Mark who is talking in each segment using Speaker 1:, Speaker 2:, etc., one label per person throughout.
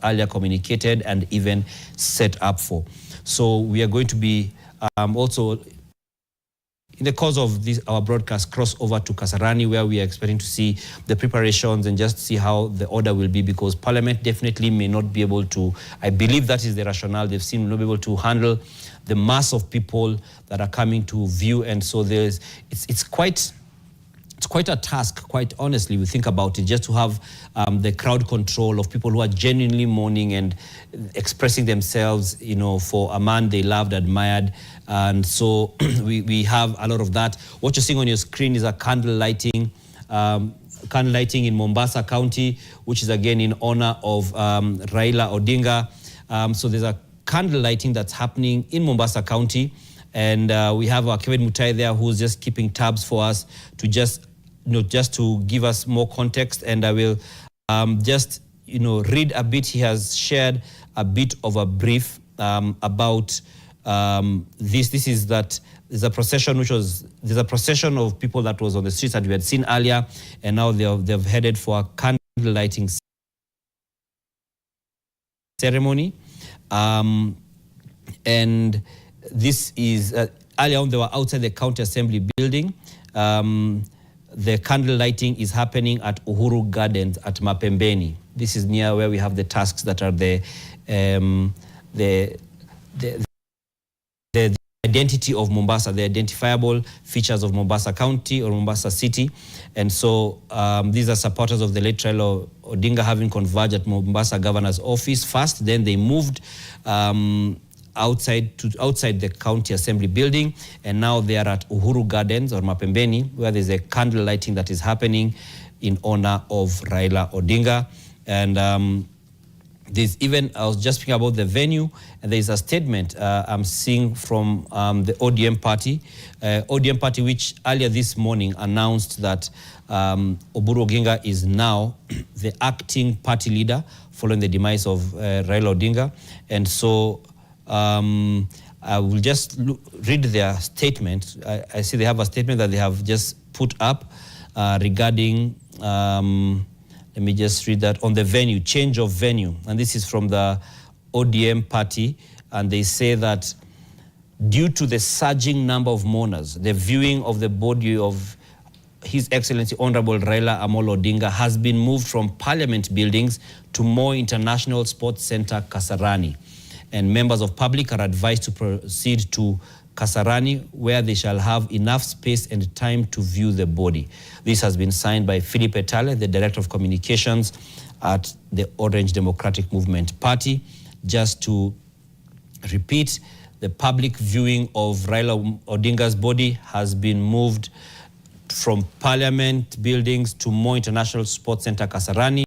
Speaker 1: earlier communicated and even set up for. So we are going to be also, in the course of this, our broadcast, cross over to Kasarani, where we are expecting to see the preparations and just see how the order will be, because Parliament definitely may not be able to, I believe that is the rationale, they've seen not be able to handle the mass of people that are coming to view. And so it's quite a task, quite honestly, we think about it, just to have the crowd control of people who are genuinely mourning and expressing themselves, you know, for a man they loved, admired. And so we have a lot of that. What you're seeing on your screen is a candle lighting in Mombasa County, which is again in honor of Raila Odinga. So there's a candle lighting that's happening in Mombasa County. And we have our Kevin Mutai there, who's just keeping tabs for us to just to give us more context. And I will just, read a bit. He has shared a bit of a brief about this. This is that there's a procession of people that was on the streets that we had seen earlier, and now they've headed for a candle lighting ceremony. And this is earlier on they were outside the county assembly building. The candle lighting is happening at Uhuru Gardens at Mapembeni. This is near where we have the tasks that are the identity of Mombasa, the identifiable features of Mombasa County or Mombasa City. And so these are supporters of the late Raila Odinga having converged at Mombasa Governor's office first. Then they moved outside the county assembly building, and now they are at Uhuru Gardens or Mapembeni, where there's a candle lighting that is happening in honor of Raila Odinga. And there's even, I was just speaking about the venue, and there's a statement I'm seeing from the ODM party, which earlier this morning announced that Oburu Oginga is now the acting party leader following the demise of Raila Odinga. And so I will just read their statement. I see they have a statement that they have just put up regarding, let me just read that, on the venue, change of venue. And this is from the ODM party. And they say that due to the surging number of mourners, the viewing of the body of His Excellency Honorable Raila Amolo Odinga has been moved from Parliament buildings to Moi International Sports Center, Kasarani. And members of public are advised to proceed to Kasarani, where they shall have enough space and time to view the body. This has been signed by Philip Etale, the Director of Communications at the Orange Democratic Movement Party. Just to repeat, the public viewing of Raila Odinga's body has been moved from Parliament buildings to Moi International Sports Center, Kasarani.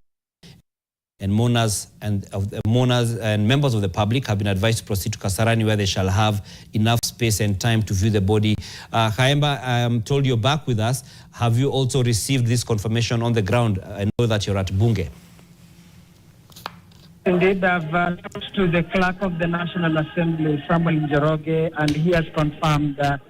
Speaker 1: And mourners and members of the public have been advised to proceed to Kasarani, where they shall have enough space and time to view the body. Khaemba, I am told you're back with us. Have you also received this confirmation on the ground? I know that you're at Bunge.
Speaker 2: Indeed, I've talked to the clerk of the National Assembly, Samuel Njoroge, and he has confirmed that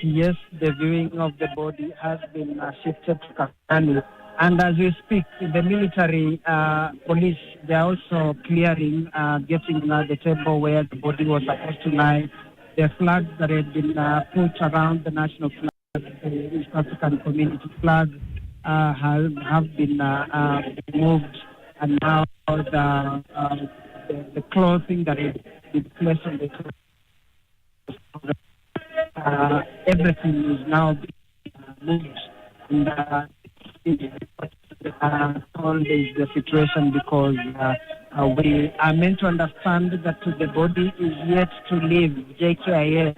Speaker 2: yes, the viewing of the body has been shifted to Kasarani. And as we speak, the military police, they are also clearing, getting the table where the body was supposed to lie. The flags that had been put around the national flag, the East African community flag, have been moved. And now the clothing that had been placed on the cloth, everything is now being moved. And, all is the situation because we are meant to understand that the body is yet to leave JKIA.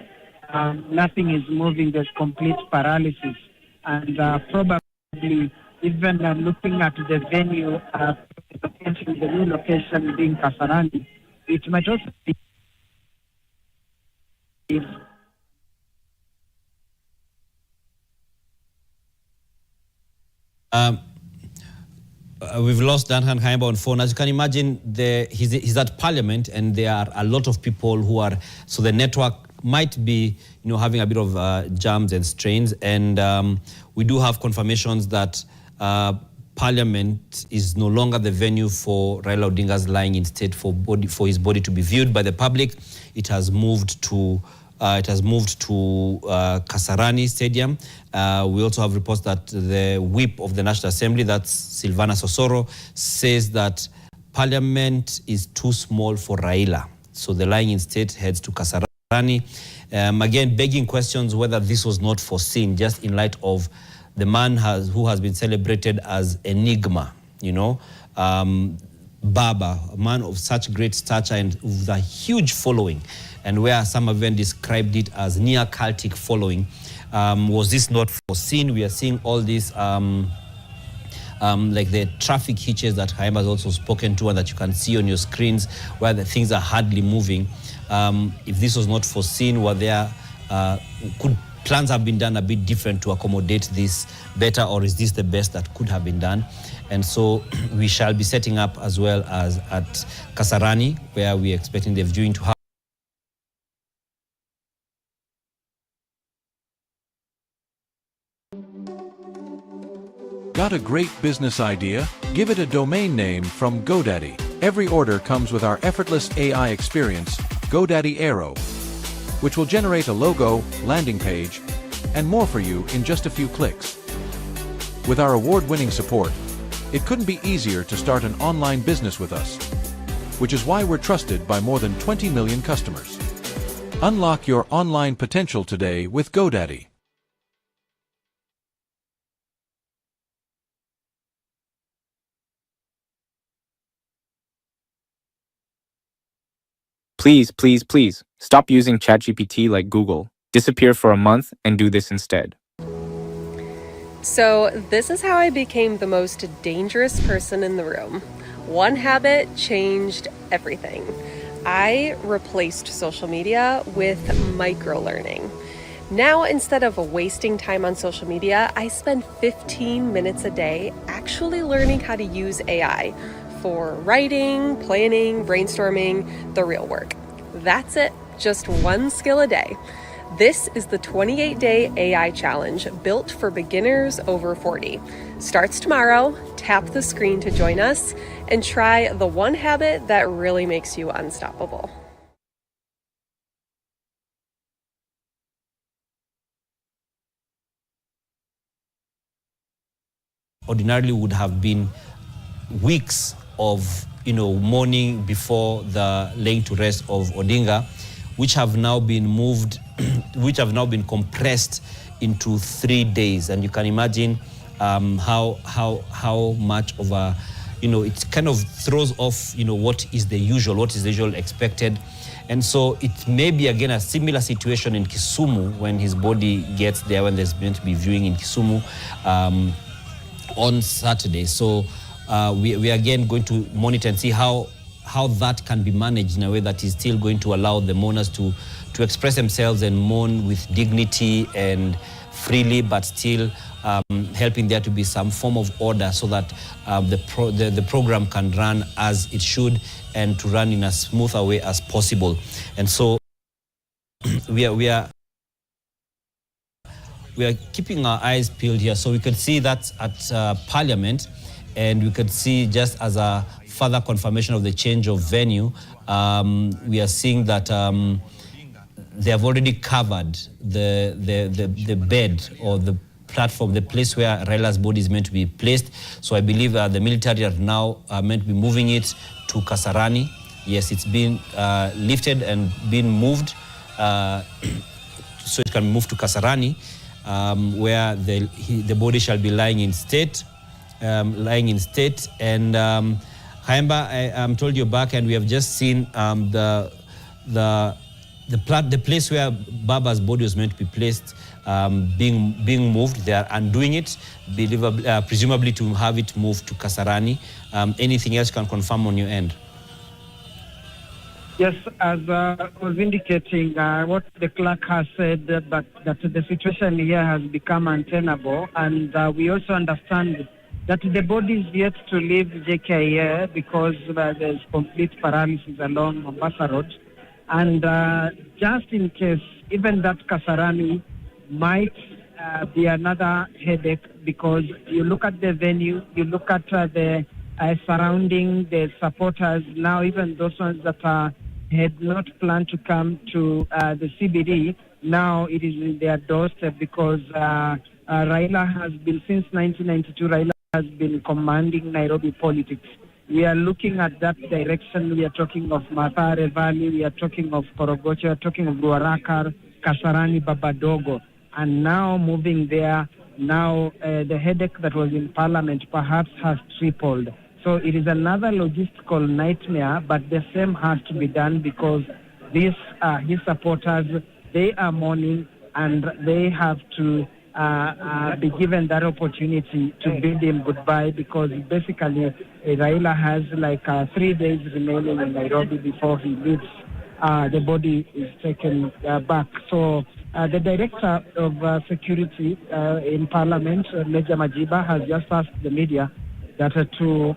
Speaker 2: Nothing is moving. There's complete paralysis. And probably even looking at the venue, the new location being Kasarani, it might also be
Speaker 1: we've lost Danhan Khaemba on phone. As you can imagine, he's at Parliament, and there are a lot of people who are, so the network might be, having a bit of jams and strains. And we do have confirmations that Parliament is no longer the venue for Raila Odinga's lying in state for his body to be viewed by the public. It has moved to Kasarani Stadium. We also have reports that the whip of the National Assembly, that's Silvana Sosoro, says that Parliament is too small for Raila. So the lying in state heads to Kasarani. Again, begging questions whether this was not foreseen, just in light of the man who has been celebrated as Enigma, Baba, a man of such great stature and with a huge following, and where some have even described it as near cultic following. Was this not foreseen? We are seeing all these like the traffic hitches that Haim has also spoken to and that you can see on your screens, where the things are hardly moving. If this was not foreseen, were there could plans have been done a bit different to accommodate this better, or is this the best that could have been done? And so we shall be setting up as well as at Kasarani, where we're expecting the viewing to happen.
Speaker 3: Got a great business idea? Give it a domain name from GoDaddy. Every order comes with our effortless AI experience, GoDaddy Aero, which will generate a logo, landing page, and more for you in just a few clicks. With our award-winning support, it couldn't be easier to start an online business with us, which is why we're trusted by more than 20 million customers. Unlock your online potential today with GoDaddy.
Speaker 4: Please, please, please, stop using ChatGPT like Google. Disappear for a month and do this instead.
Speaker 5: So this is how I became the most dangerous person in the room. One habit changed everything. I replaced social media with micro-learning. Now, instead of wasting time on social media, I spend 15 minutes a day actually learning how to use AI for writing, planning, brainstorming, the real work. That's it, just one skill a day. This is the 28-day AI challenge built for beginners over 40. Starts tomorrow. Tap the screen to join us and try the one habit that really makes you unstoppable.
Speaker 1: Ordinarily would have been weeks of mourning before the laying to rest of Odinga, which have now been moved, which have now been compressed into 3 days. And you can imagine how much of a, it kind of throws off, what is the usual expected. And so it may be again a similar situation in Kisumu when his body gets there, when there's going to be viewing in Kisumu on Saturday. So we are again going to monitor and see how that can be managed in a way that is still going to allow the mourners to express themselves and mourn with dignity and freely, but still helping there to be some form of order so that the program can run as it should and to run in as smooth a way as possible. And so we are keeping our eyes peeled here. So we could see that at Parliament, and we could see, just as a further confirmation of the change of venue, we are seeing that they have already covered the bed or the platform, the place where Raila's body is meant to be placed. So I believe the military are now meant to be moving it to Kasarani. Yes, it's been lifted and been moved so it can move to Kasarani, where the body shall be lying in state. And Haimba, I'm told you're back, and we have just seen the place where Baba's body was meant to be placed being moved. They are undoing it, presumably to have it moved to Kasarani. Anything else you can confirm on your end?
Speaker 2: Yes, as I was indicating, what the clerk has said, that the situation here has become untenable, and we also understand that the body is yet to leave JKIA because there's complete paralysis along Mombasa Road. And just in case, even that Kasarani might be another headache, because you look at the venue, you look at the surrounding, the supporters. Now, even those ones that had not planned to come to the CBD, now it is in their doorstep, because Raila has been, since 1992, Raila has been commanding Nairobi politics. We are looking at that direction. We are talking of Mathare Valley, we are talking of Korogocho, we are talking of Ruaraka, Kasarani, Babadogo. And now moving there, now the headache that was in Parliament perhaps has tripled. So it is another logistical nightmare, but the same has to be done, because these his supporters, they are mourning, and they have to be given that opportunity to bid him goodbye, because basically Raila has like 3 days remaining in Nairobi before he leaves. The body is taken back. So the director of security in Parliament, Major Majiba, has just asked the media that to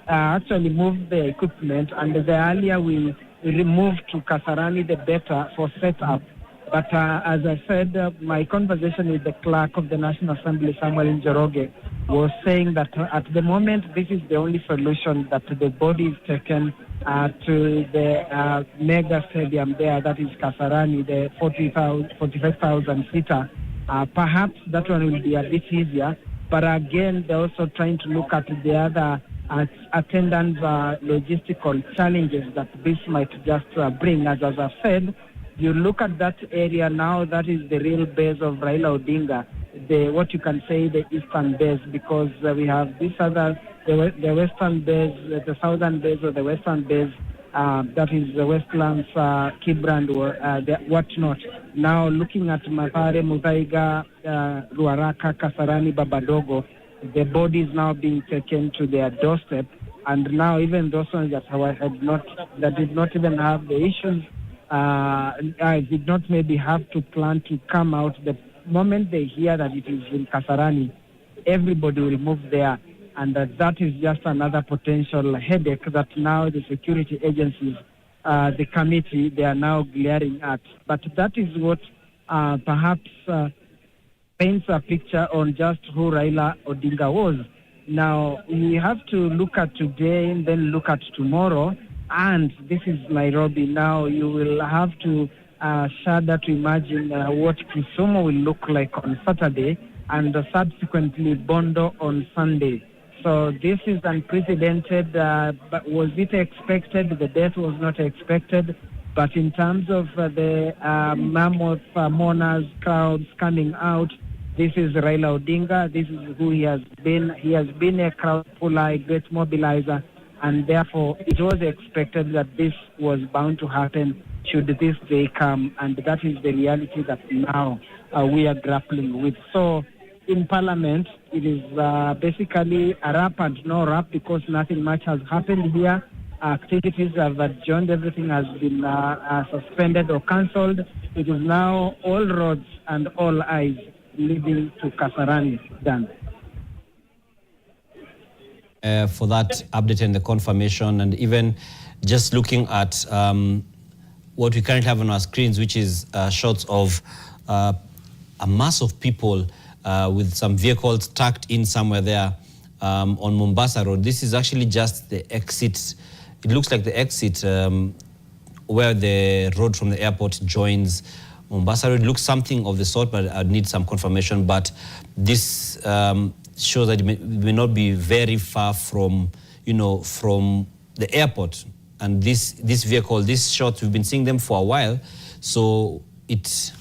Speaker 2: actually move the equipment, and the earlier we remove to Kasarani, the better for setup. But as I said, my conversation with the clerk of the National Assembly, Samuel Njoroge, was saying that at the moment, this is the only solution, that the body is taken to the mega stadium there, that is Kasarani, the 45,000 seater. Perhaps that one will be a bit easier. But again, they're also trying to look at the other attendant logistical challenges that this might just bring. As I've said, you look at that area now, that is the real base of Raila Odinga, what you can say the eastern base, because we have this other, the western base, the southern base or the western base, that is the Westlands, Kibrand, whatnot. Now looking at Mathare, Muthaiga, Ruaraka, Kasarani, Babadogo, the body is now being taken to their doorstep, and now even those ones that did not even have the issues, I did not maybe have to plan to come out. The moment they hear that it is in Kasarani, everybody will move there, and that is just another potential headache that now the security agencies, the committee, they are now glaring at. But that is what perhaps paints a picture on just who Raila Odinga was. Now, we have to look at today and then look at tomorrow. And this is Nairobi. Now you will have to shudder to imagine what Kisumu will look like on Saturday, and subsequently Bondo on Sunday. So this is unprecedented. But was it expected? The death was not expected. But in terms of the mammoth mourners, crowds coming out, this is Raila Odinga. This is who he has been. He has been a crowd puller, a great mobilizer. And therefore, it was expected that this was bound to happen should this day come. And that is the reality that now we are grappling with. So in Parliament, it is basically a wrap and no wrap, because nothing much has happened here. Activities have adjourned. Everything has been suspended or cancelled. It is now all roads and all eyes leading to Kasarani. Done.
Speaker 1: For that update and the confirmation, and even just looking at what we currently have on our screens, which is shots of a mass of people with some vehicles tucked in somewhere there on Mombasa Road. This is actually just the exit. It looks like the exit where the road from the airport joins Mombasa Road. It looks something of the sort, but I need some confirmation. But this shows that it may not be very far from, from the airport. And this vehicle, these shots, we've been seeing them for a while. So it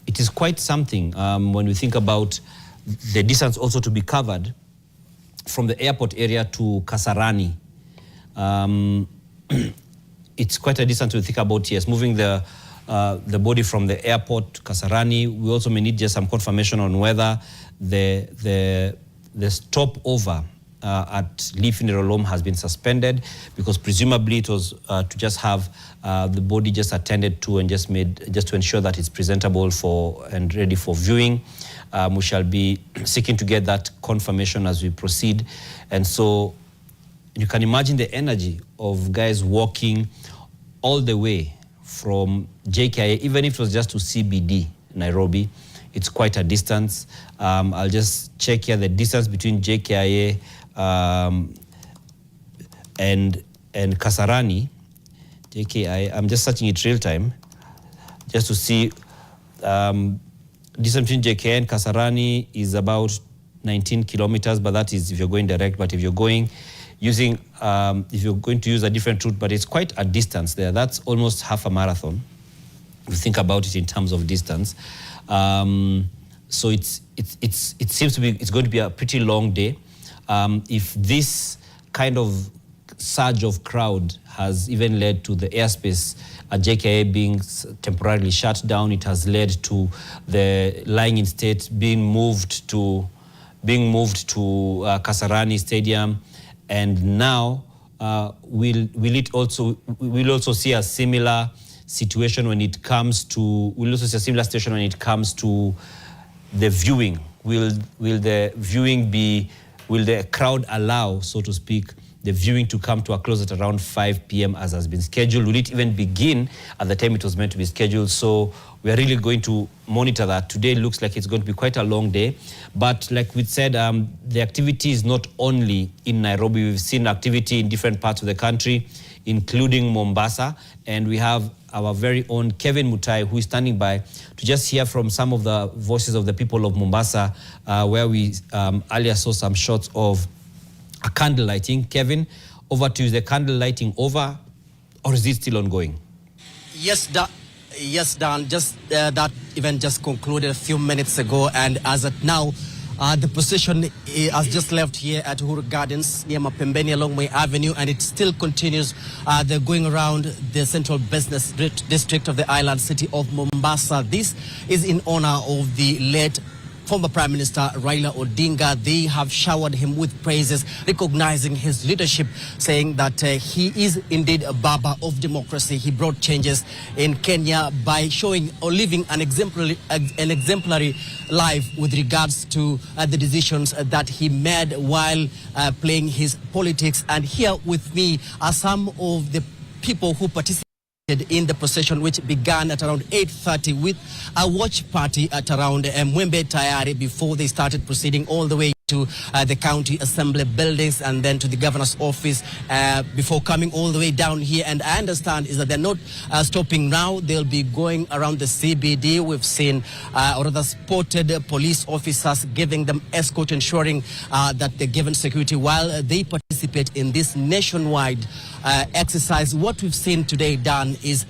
Speaker 1: is quite something when we think about the distance also to be covered from the airport area to Kasarani. It's quite a distance to think about, yes, moving the body from the airport to Kasarani. We also may need just some confirmation on whether the stopover at Lee Funeral Home has been suspended, because presumably it was to just have the body just attended to and just to ensure that it's presentable for and ready for viewing. We shall be seeking to get that confirmation as we proceed. And so you can imagine the energy of guys walking all the way from JKIA, even if it was just to CBD, Nairobi. it's quite a distance. I'll just check here the distance between JKIA and Kasarani. JKIA, I'm just searching it real time just to see. Distance between JKIA and Kasarani is about 19 kilometers, but that is if you're going direct. But if you're going using, if you're going to use a different route, but it's quite a distance there. That's almost half a marathon, if you think about it in terms of distance. So it seems to be, it's going to be a pretty long day. If this kind of surge of crowd has even led to the airspace at JKIA being temporarily shut down, it has led to the lying in state being moved to Kasarani Stadium, and now we'll also see a similar situation when it comes to the viewing. Will the crowd allow, so to speak, the viewing to come to a close at around 5 p.m. as has been scheduled? Will it even begin at the time it was meant to be scheduled? So we are really going to monitor that. Today looks like it's going to be quite a long day. But like we said, the activity is not only in Nairobi. We've seen activity in different parts of the country, including Mombasa. And we have our very own Kevin Mutai, who is standing by to just hear from some of the voices of the people of Mombasa, where we earlier saw some shots of a candle lighting. Kevin, over to you. Is the candle lighting over, or is it still ongoing?
Speaker 6: Yes, Dan. Just that event just concluded a few minutes ago, and as at now, the procession has just left here at Uhuru Gardens near Mapembeni along Moi Avenue, and it still continues. They're going around the central business district of the island city of Mombasa. This is in honor of the late former Prime Minister Raila Odinga. They have showered him with praises, recognizing his leadership, saying that he is indeed a Baba of democracy. He brought changes in Kenya by showing or living an exemplary life with regards to the decisions that he made while playing his politics. And here with me are some of the people who participated in the procession, which began at around 8:30 with a watch party at around Mwembe Tayari before they started proceeding all the way to the county assembly buildings and then to the governor's office before coming all the way down here. And I understand is that they're not stopping now. They'll be going around the CBD. We've seen or rather spotted police officers giving them escort, ensuring that they're given security while they participate in this nationwide exercise. What we've seen today, Dan, is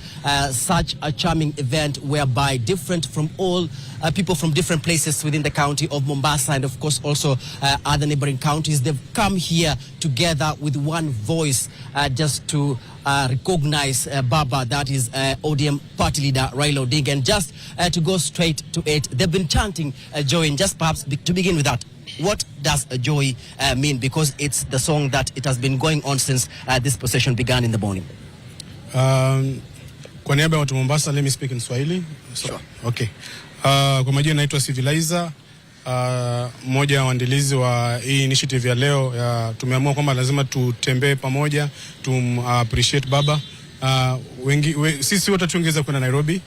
Speaker 6: such a charming event whereby different from all people from different places within the county of Mombasa and of course also other neighboring counties, they've come here together with one voice just to recognize Baba, that is ODM party leader Raila Odinga. And just to go straight to it, they've been chanting joy. And just perhaps to begin with that, what does joy mean? Because it's the song that it has been going on since this procession began in the morning.
Speaker 7: Kwa niaba ya watu Mombasa, let me speak in Swahili.
Speaker 6: Sure.
Speaker 7: Okay. Kwa majina naitwa Civilizer, mmoja wa waandalizi wa hii initiative ya leo. Tumeamua kwamba lazima tutembee pamoja, appreciate Baba. Sisi wote tuongeza kwenda Nairobi.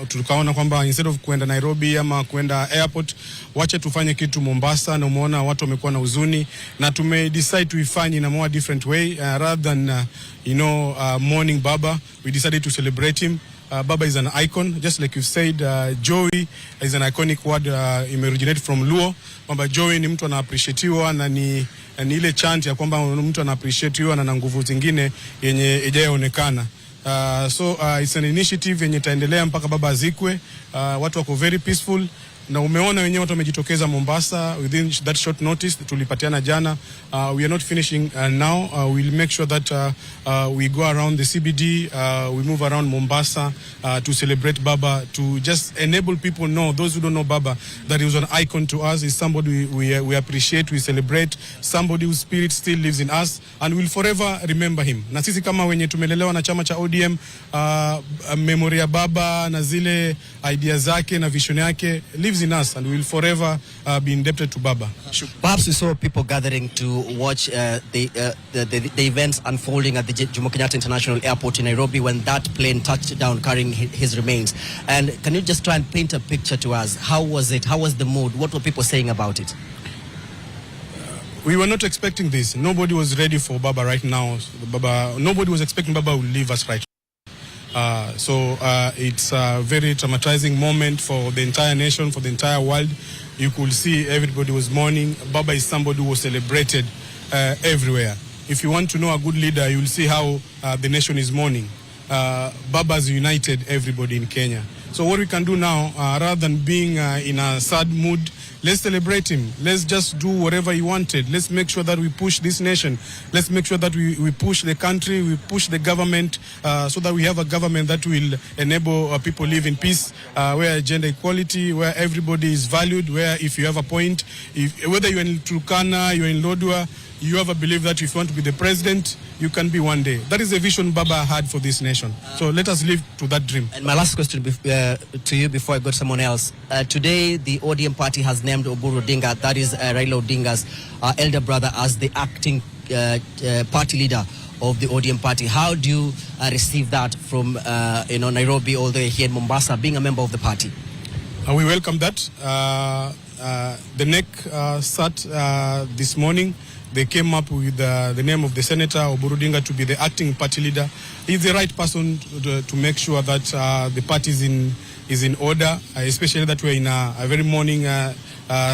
Speaker 7: Tukaona kwamba instead of kwenda Nairobi ama kwenda airport, wacha tufanye kitu Mombasa, na umeona watu wamekuwa na huzuni, na decide tuifanye in a more different way, rather than mourning Baba. We decided to celebrate him. Baba is an icon, just like you said. Joy is an iconic word, originated from Luo. Kwamba joy ni mtu anaappreciatiwa, na ni ile chant ya kwamba mtu anaappreciatiwa na nguvu zingine yenye ijayoonekana. So it's an initiative yenye itaendelea mpaka Baba azikwe. Watu wako very peaceful, na umeona wenyewe watu wamejitokeza Mombasa within that short notice. Tulipatiana jana. We are not finishing now. We'll make sure that we go around the CBD, we move around Mombasa to celebrate Baba, to just enable people know, those who don't know Baba, that he was an icon to us. He's somebody we appreciate, we celebrate, somebody whose spirit still lives in us, and we'll forever remember him. Na sisi kama wenye tumelelewa na chama cha ODM, memory ya Baba na zile idea zake na vision yake lives believes in us, and we will forever be indebted to Baba.
Speaker 6: Perhaps we saw people gathering to watch the events unfolding at the Jomo Kenyatta International Airport in Nairobi when that plane touched down carrying his remains. And can you just try and paint a picture to us? How was it? How was the mood? What were people saying about it?
Speaker 7: We were not expecting this. Nobody was ready for Baba right now. Nobody was expecting Baba would leave us right now. So it's a very traumatizing moment for the entire nation, for the entire world. You could see everybody was mourning. Baba is somebody who was celebrated everywhere. If you want to know a good leader, you will see how the nation is mourning. Baba has united everybody in Kenya. So what we can do now, rather than being in a sad mood, let's celebrate him. Let's just do whatever he wanted. Let's make sure that we push this nation. Let's make sure that we push the country, we push the government, so that we have a government that will enable people live in peace, where gender equality, where everybody is valued, where if you have a point, whether you're in Turkana, you're in Lodwar, you ever believe that if you want to be the president, you can be one day. That is the vision Baba had for this nation. So let us live to that dream.
Speaker 6: And my last question to you before I go to someone else. Today, the ODM party has named Oburu Odinga, that is Raila Odinga's elder brother, as the acting party leader of the ODM party. How do you receive that from Nairobi all the way here in Mombasa, being a member of the party?
Speaker 7: We welcome that. The NEC sat this morning. They came up with the name of the senator, Oburu Odinga, to be the acting party leader. He's the right person to make sure that the party is in order, especially that we're in a very mourning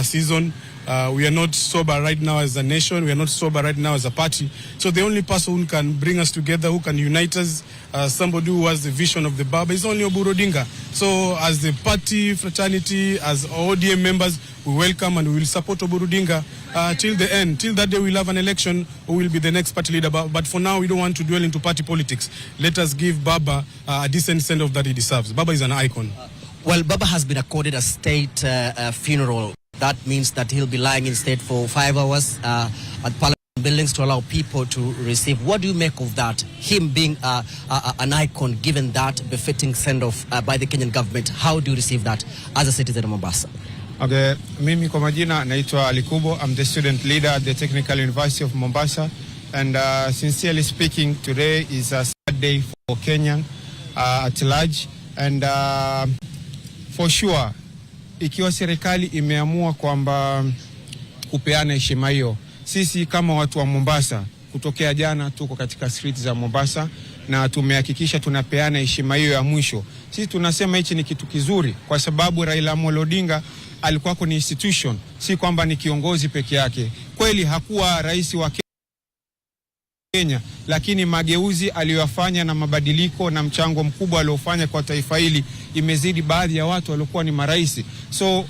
Speaker 7: season. We are not sober right now as a nation. We are not sober right now as a party. So the only person who can bring us together, who can unite us, somebody who has the vision of the Baba, is only Oburu Odinga. So as the party fraternity, as ODM members, we welcome and we will support Oburu Odinga till the end. Till that day we'll have an election who will be the next party leader. But for now, we don't want to dwell into party politics. Let us give Baba a decent send-off that he deserves. Baba is an icon.
Speaker 6: Well, Baba has been accorded a state funeral. That means that he'll be lying in state for 5 hours at Parliament buildings to allow people to receive. What do you make of that? Him being an icon, given that befitting send-off by the Kenyan government. How do you receive that as a citizen of Mombasa?
Speaker 8: Okay, mimi kwa majina naitwa Alikubo. I'm the student leader at the Technical University of Mombasa. And sincerely speaking, today is a sad day for Kenya at large. And for sure, ikiwa serikali imeamua kwamba kupeana heshima hiyo, sisi kama watu wa Mombasa kutokea jana tuko katika street za Mombasa na tumehakikisha tunapeana heshima hiyo ya mwisho. Sisi tunasema hichi ni kitu kizuri kwa sababu Raila Odinga alikuwa ni institution, si kwamba ni kiongozi peke yake. Kweli hakuwa rais wa Kenya, lakini mageuzi aliyofanya na mabadiliko na mchango mkubwa aliofanya kwa taifa hili imezidi baadhi ya watu waliokuwa ni maraisi. So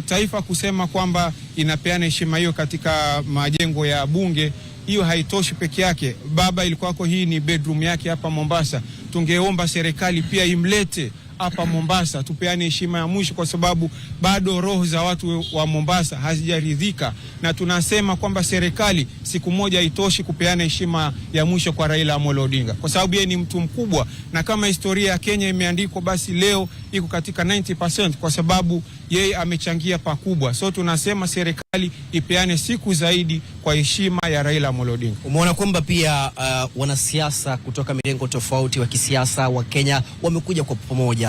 Speaker 8: taifa kusema kwamba inapeana heshima hiyo katika majengo ya bunge, hiyo haitoshi peke yake. Baba ilikuwa hii ni bedroom yake hapa Mombasa. Tungeomba serikali pia imlete hapa Mombasa tupeane heshima ya mwisho kwa sababu bado roho za watu wa Mombasa hazijaridhika, na tunasema kwamba serikali siku moja haitoshi kupeana heshima ya mwisho kwa Raila Odinga kwa sababu yeye ni mtu mkubwa, na kama historia ya Kenya imeandikwa basi leo iko katika 90% kwa sababu yeye amechangia pakubwa. So tunasema serikali ipeane siku zaidi kwa heshima ya Raila Odinga.
Speaker 6: Umeona kwamba pia wanasiasa kutoka mirengo tofauti wa kisiasa wa Kenya wamekuja kwa pamoja.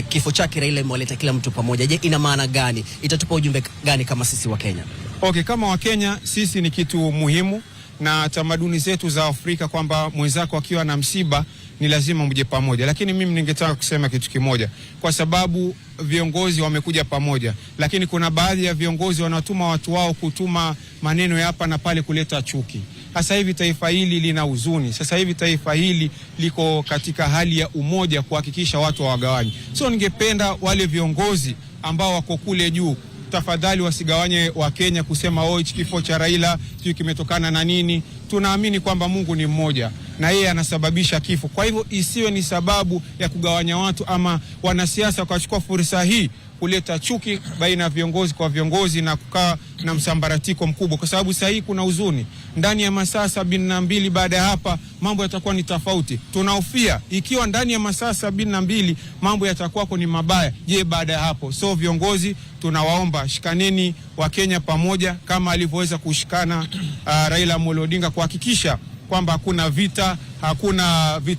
Speaker 6: Kifo chake Raila imewaleta kila mtu pamoja. Je, ina maana gani? Itatupa ujumbe gani kama sisi wa Kenya?
Speaker 8: Okay, kama wa Kenya sisi ni kitu muhimu na tamaduni zetu za Afrika kwamba mwenzako akiwa na msiba ni lazima mje pamoja. Lakini mimi ningetaka kusema kitu kimoja, kwa sababu viongozi wamekuja pamoja, lakini kuna baadhi ya viongozi wanatuma watu wao kutuma maneno ya hapa na pale kuleta chuki. Sasa hivi taifa hili lina huzuni. Sasa hivi taifa hili liko katika hali ya umoja kuhakikisha watu hawagawanyi. So ningependa wale viongozi ambao wako kule juu, tafadhali wasigawanye wa Kenya kusema hichi kifo cha Raila sio kimetokana na nini. Tunaamini kwamba Mungu ni mmoja na yeye anasababisha kifo. Kwa hivyo isiwe ni sababu ya kugawanya watu ama wanasiasa wakachukua fursa hii kuleta chuki baina ya viongozi kwa viongozi na kukaa na msambaratiko mkubwa, kwa sababu sasa hii kuna huzuni. ndani ya masaa 72 baada ya hapa mambo yatakuwa ni tofauti. Tunahofia ikiwa ndani ya masaa 72 mambo yatakuwa ni mabaya, je, baada ya hapo? So viongozi tunawaomba, shikaneni wa Kenya pamoja kama alivyoweza kushikana Raila Amolo Odinga kuhakikisha kwamba hakuna vita, hakuna vitu